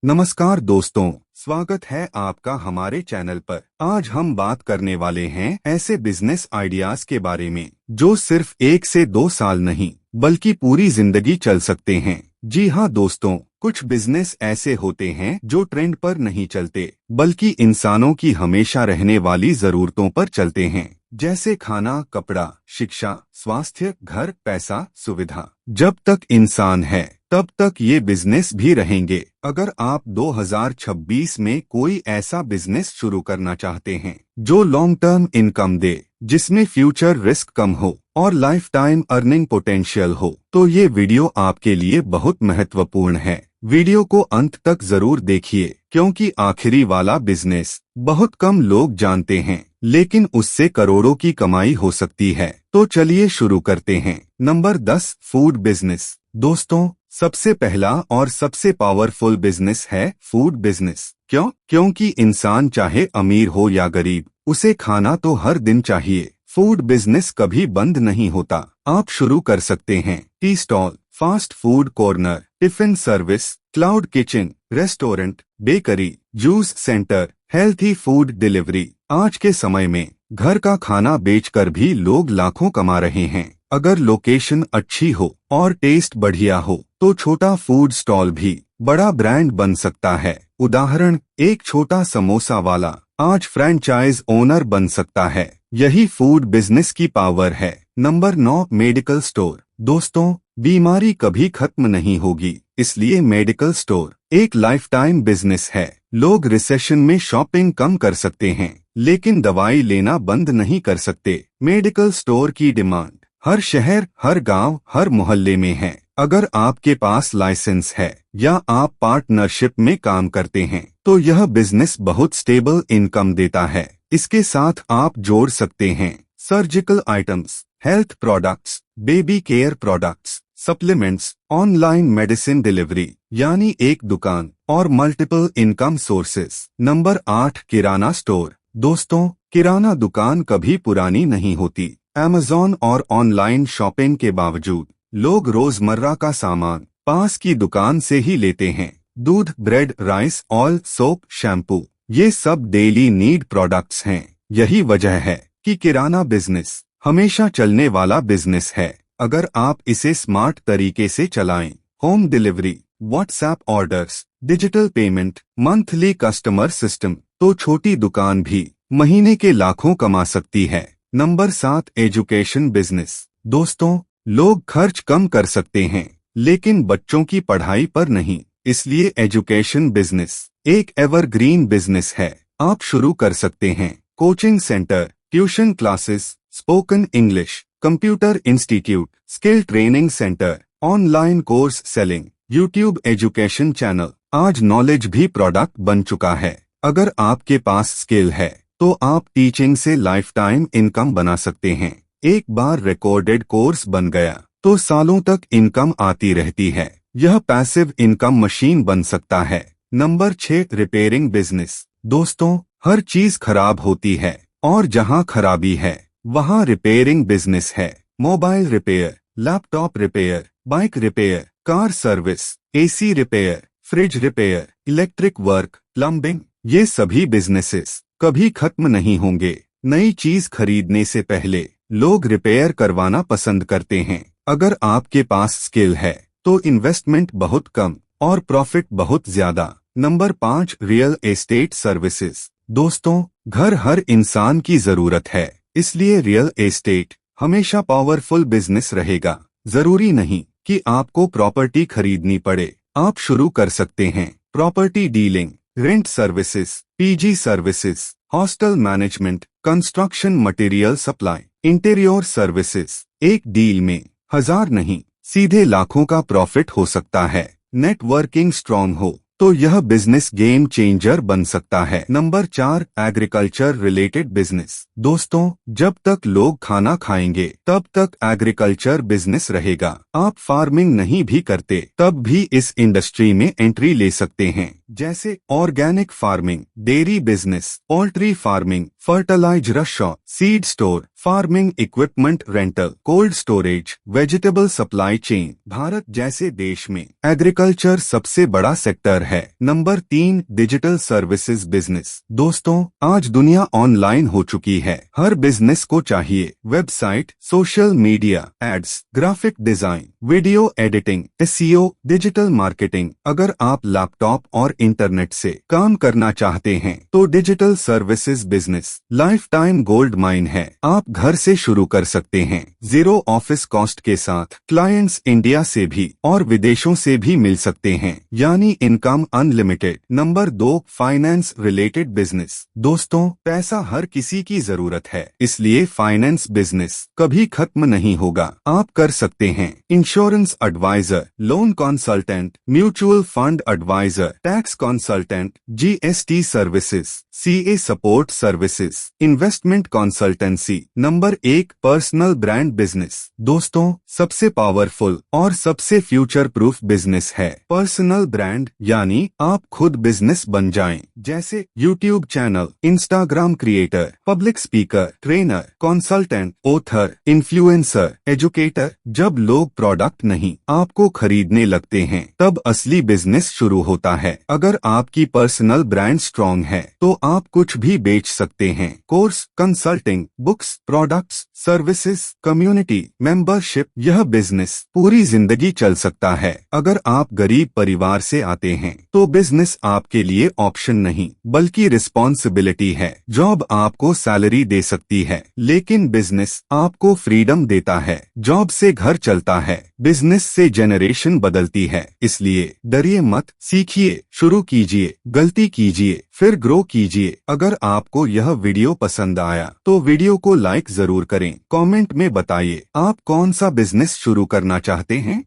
नमस्कार दोस्तों, स्वागत है आपका हमारे चैनल पर। आज हम बात करने वाले हैं ऐसे बिजनेस आइडियाज के बारे में जो सिर्फ 1 से 2 साल नहीं बल्कि पूरी जिंदगी चल सकते हैं। जी हाँ दोस्तों, कुछ बिजनेस ऐसे होते हैं जो ट्रेंड पर नहीं चलते बल्कि इंसानों की हमेशा रहने वाली जरूरतों पर चलते हैं, जैसे खाना, कपड़ा, शिक्षा, स्वास्थ्य, घर, पैसा, सुविधा। जब तक इंसान है तब तक ये बिजनेस भी रहेंगे। अगर आप 2026 में कोई ऐसा बिजनेस शुरू करना चाहते हैं जो लॉन्ग टर्म इनकम दे, जिसमें फ्यूचर रिस्क कम हो और लाइफ टाइम अर्निंग पोटेंशियल हो, तो ये वीडियो आपके लिए बहुत महत्वपूर्ण है। वीडियो को अंत तक जरूर देखिए, क्योंकि आखिरी वाला बिजनेस बहुत कम लोग जानते हैं, लेकिन उससे करोड़ों की कमाई हो सकती है। तो चलिए शुरू करते हैं। Number 10, food business. दोस्तों, सबसे पहला और सबसे पावरफुल बिजनेस है फूड बिजनेस। क्यों? क्योंकि इंसान चाहे अमीर हो या गरीब, उसे खाना तो हर दिन चाहिए। फूड बिजनेस कभी बंद नहीं होता। आप शुरू कर सकते हैं tea stall, fast food corner, tiffin service, cloud kitchen, restaurant, bakery, juice centre, healthy food delivery. आज के समय में घर का खाना बेचकर भी लोग लाखों कमा रहे हैं। अगर लोकेशन अच्छी हो और टेस्ट बढ़िया हो तो छोटा फूड स्टॉल भी बड़ा ब्रांड बन सकता है। उदाहरण, एक छोटा समोसा वाला आज फ्रैंचाइज ओनर बन सकता है। यही फूड बिजनेस की पावर है। Number 9, medical store. दोस्तों, बीमारी कभी खत्म नहीं होगी, इसलिए मेडिकल स्टोर एक लाइफ टाइम बिजनेस है। लोग रिसेशन में शॉपिंग कम कर सकते हैं, लेकिन दवाई लेना बंद नहीं कर सकते। मेडिकल स्टोर की डिमांड हर शहर, हर गांव, हर मोहल्ले में है। अगर आपके पास लाइसेंस है या आप पार्टनरशिप में काम करते हैं तो यह बिजनेस बहुत स्टेबल इनकम देता है। इसके साथ आप जोड़ सकते हैं surgical items, health products, baby care products, supplements, online medicine delivery, यानी एक दुकान और मल्टीपल इनकम सोर्सेस। नंबर 8, किराना स्टोर। दोस्तों, किराना दुकान कभी पुरानी नहीं होती। अमेज़न और ऑनलाइन शॉपिंग के बावजूद लोग रोजमर्रा का सामान पास की दुकान से ही लेते हैं। दूध, bread, rice, oil, soap, shampoo, ये सब डेली नीड प्रोडक्ट्स हैं। यही वजह है कि किराना बिजनेस हमेशा चलने वाला बिजनेस है, अगर आप इसे स्मार्ट तरीके से चलाएं। Home delivery, WhatsApp orders, digital payment, monthly customer system, तो छोटी दुकान भी महीने के लाखों कमा सकती है। Number 7, education business. दोस्तों, लोग खर्च कम कर सकते हैं लेकिन बच्चों की पढ़ाई पर नहीं, इसलिए एजुकेशन बिजनेस एक एवरग्रीन बिजनेस है। आप शुरू कर सकते हैं coaching centre, tuition classes, spoken English, computer institute, skill training centre, online course selling, YouTube education channel. आज नॉलेज भी प्रोडक्ट बन चुका है। अगर आपके पास स्किल है तो आप टीचिंग से लाइफ टाइम इनकम बना सकते हैं। एक बार रिकॉर्डेड कोर्स बन गया तो सालों तक इनकम आती रहती है। यह पैसिव इनकम मशीन बन सकता है। Number 6, repairing business. दोस्तों, हर चीज खराब होती है और जहां खराबी है वहां रिपेयरिंग बिजनेस है। Mobile repair, laptop repair, bike repair, car service, AC repair, fridge repair, electric work, plumbing, ये सभी बिजनेसेस कभी खत्म नहीं होंगे। नई चीज खरीदने से पहले लोग रिपेयर करवाना पसंद करते हैं। अगर आपके पास स्किल है तो इन्वेस्टमेंट बहुत कम और प्रॉफिट बहुत ज्यादा। Number 5, real estate services. दोस्तों, घर हर इंसान की जरूरत है, इसलिए रियल एस्टेट हमेशा पावरफुल बिजनेस रहेगा। जरूरी नहीं कि आपको प्रॉपर्टी खरीदनी पड़े। आप शुरू कर सकते हैं property dealing, rent services, PG services, hostel management, construction material supply, interior services. एक डील में हजार नहीं, सीधे लाखों का प्रॉफिट हो सकता है। नेटवर्किंग स्ट्रांग हो तो यह बिजनेस गेम चेंजर बन सकता है। Number 4, agriculture related business. दोस्तों, जब तक लोग खाना खाएंगे तब तक एग्रीकल्चर बिजनेस रहेगा। आप फार्मिंग नहीं भी करते तब भी इस इंडस्ट्री में एंट्री ले सकते हैं, जैसे organic farming, dairy business, poultry farming, fertiliser shop, seed store, farming equipment rental, cold storage, vegetable supply chain. Bharat जैसे देश में एग्रीकल्चर सबसे बड़ा सेक्टर है। Number 3, digital services business. दोस्तों, आज दुनिया ऑनलाइन हो चुकी है। हर बिजनेस को चाहिए website, social media, ads, graphic design, video editing, SEO, digital marketing. अगर आप लैपटॉप और इंटरनेट से काम करना चाहते हैं तो digital services business life time gold mine है। आप घर से शुरू कर सकते हैं, जीरो ऑफिस कॉस्ट के साथ। क्लाइंट्स इंडिया से भी और विदेशों से भी मिल सकते हैं, यानी income unlimited. Number 2, finance related business. दोस्तों, पैसा हर किसी की जरूरत है, इसलिए फाइनेंस बिजनेस कभी खत्म नहीं होगा। आप कर सकते हैं insurance advisor, loan consultant, mutual fund advisor, tax consultant, GST services, CA support services, investment consultancy. Number 1, personal brand business. दोस्तों, सबसे पावरफुल और सबसे फ्यूचर प्रूफ बिजनेस है पर्सनल ब्रांड, यानी आप खुद बिजनेस बन जाएं। जैसे YouTube channel, Instagram creator, public speaker, trainer, consultant, author, influencer, educator. जब लोग प्रोडक्ट नहीं आपको खरीदने लगते हैं तब असली बिजनेस शुरू होता है। अगर आपकी पर्सनल ब्रांड स्ट्रांग है तो आप कुछ भी बेच सकते हैं। Course, consulting, books, products, services, community, membership. यह बिजनेस पूरी जिंदगी चल सकता है। अगर आप गरीब परिवार से आते हैं तो बिजनेस आपके लिए ऑप्शन नहीं बल्कि रिस्पॉन्सिबिलिटी है। जॉब आपको सैलरी दे सकती है, लेकिन बिजनेस आपको फ्रीडम देता है। जॉब से घर चलता है, बिजनेस से जनरेशन बदलती है। इसलिए डरिए मत, सीखिए, शुरू कीजिए, गलती कीजिए, फिर ग्रो कीजिए। अगर आपको यह वीडियो पसंद आया तो वीडियो को लाइक जरूर करें। कमेंट में बताइए आप कौन सा बिजनेस शुरू करना चाहते हैं।